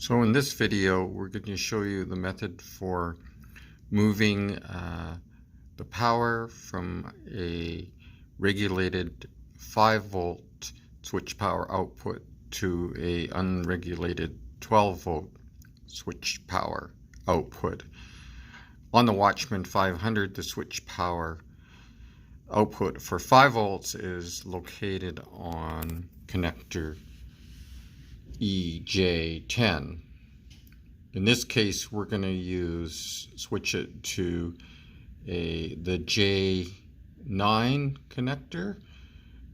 So in this video, we're going to show you the method for moving the power from a regulated 5-volt switch power output to a unregulated 12-volt switch power output. On the Wman500, the switch power output for 5 volts is located on connector EJ10. In this case, we're going to switch it to the J9 connector,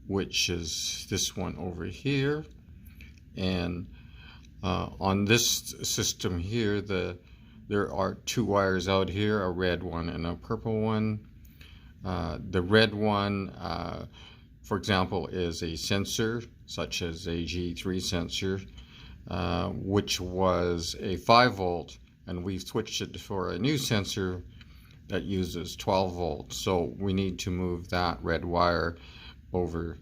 which is this one over here. And on this system here, there are two wires out here, a red one and a purple one. The red one, for example, is a sensor, such as a G3 sensor, which was a 5 volt, and we've switched it for a new sensor that uses 12 volts. So we need to move that red wire over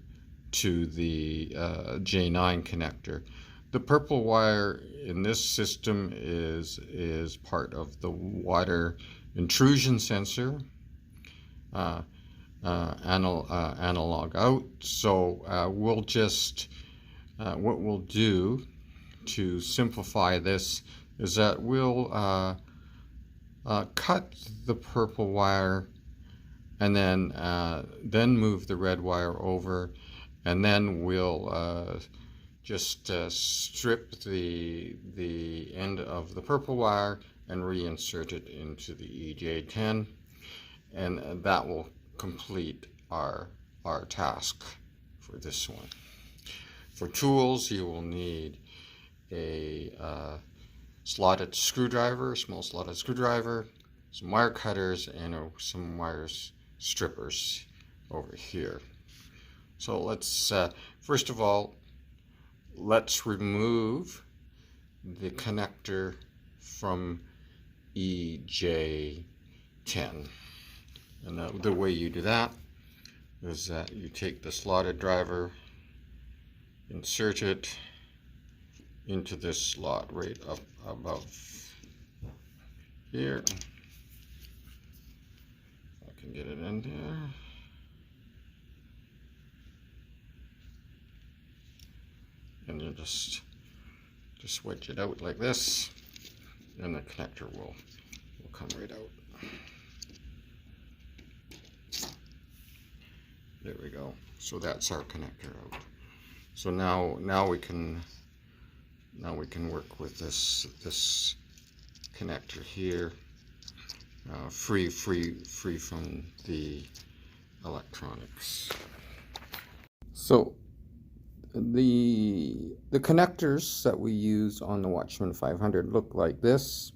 to the J9 connector. The purple wire in this system is part of the water intrusion sensor. Analog out. So we'll just what we'll do to simplify this is that we'll cut the purple wire and then move the red wire over, and then we'll just strip the end of the purple wire and reinsert it into the EJ10, and that will complete our task for this one. For tools, you will need a slotted screwdriver, a small slotted screwdriver, some wire cutters, and some wire strippers over here. So let's first of all, let's remove the connector from EJ10. And the way you do that is that you take the slotted driver, insert it into this slot right up above here. I can get it in there. And you just wedge it out like this, and the connector will come right out. There we go. So that's our connector out. So now we can work with this connector here, free from the electronics. So the connectors that we use on the Wman500 look like this.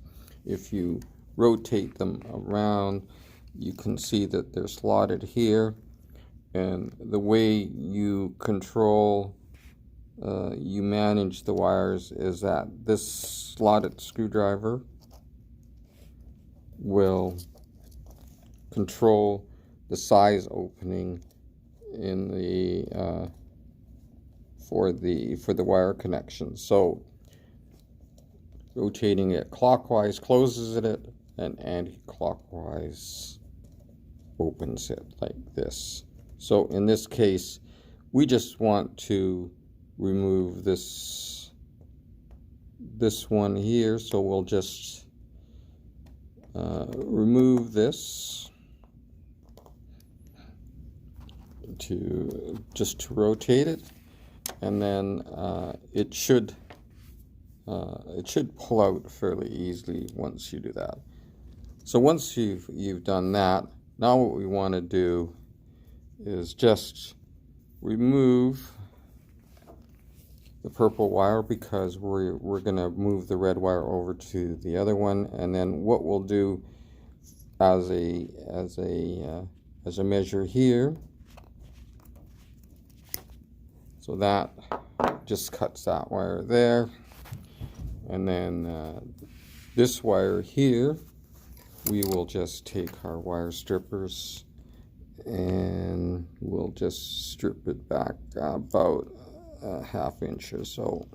If you rotate them around, you can see that they're slotted here. And the way you control, you manage the wires is that this slotted screwdriver will control the size opening in the for the wire connection. So rotating it clockwise closes it, and anti-clockwise opens it like this. So in this case, we just want to remove this one here. So we'll just remove this to rotate it, and then it should pull out fairly easily once you do that. So once you've done that, now what we want to do is just remove the purple wire, because we're going to move the red wire over to the other one. And then what we'll do as a measure here, so that just cuts that wire there. And then this wire here, we will just take our wire strippers and we'll just strip it back about a ½ inch or so.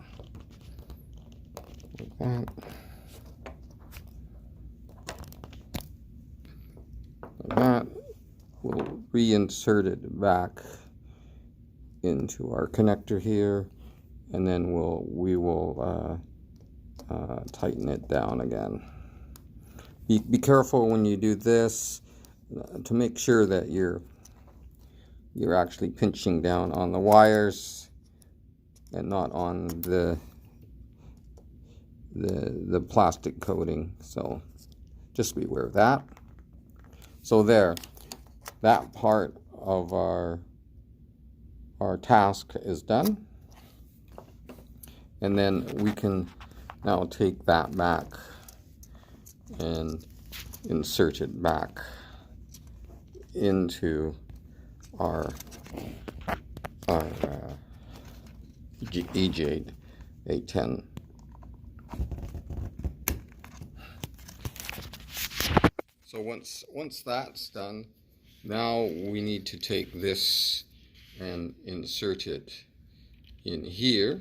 like that. Like that. We'll reinsert it back into our connector here, and then we will tighten it down again. Be careful when you do this to make sure that you're actually pinching down on the wires and not on the plastic coating. So just be aware of that. So there, that part of our task is done, and then we can now take that back and insert it back into our EJ 810. So once that's done, now we need to take this and insert it in here.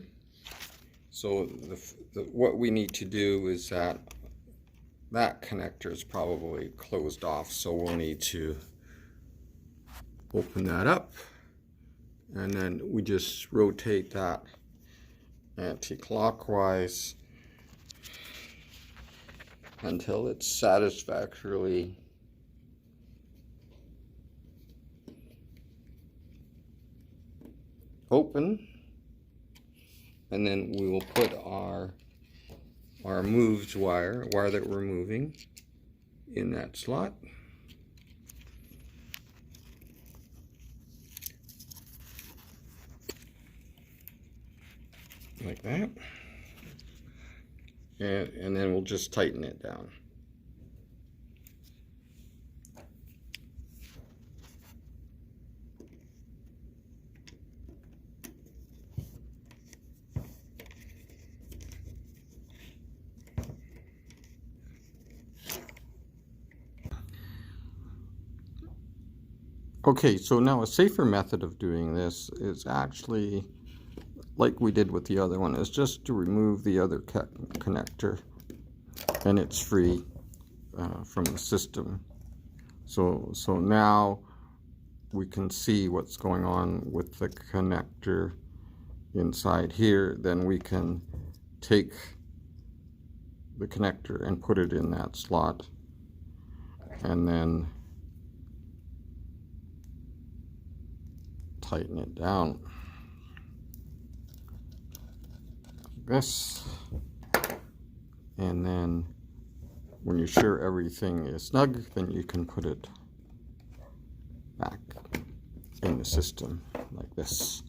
So what we need to do is that connector is probably closed off, so we'll need to open that up, and then we just rotate that anti-clockwise until it's satisfactorily open, and then we will put our moved wire that we're moving in that slot. Like that. And then we'll just tighten it down. Okay, so now a safer method of doing this is actually, like we did with the other one, is just to remove the other connector, and it's free from the system. So now we can see what's going on with the connector inside here. Then we can take the connector and put it in that slot, and then tighten it down like this, and then when you're sure everything is snug, then you can put it back in the system like this.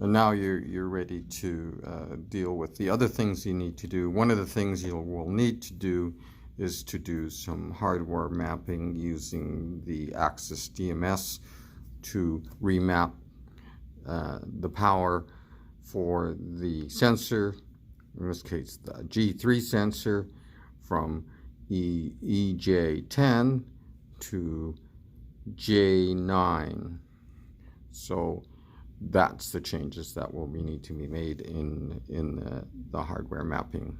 And now you're ready to deal with the other things you need to do. One of the things you will need to do is to do some hardware mapping using the Axis DMS to remap the power for the sensor, in this case the G3 sensor, from EJ10 to J9. So that's the changes that will need to be made in the hardware mapping.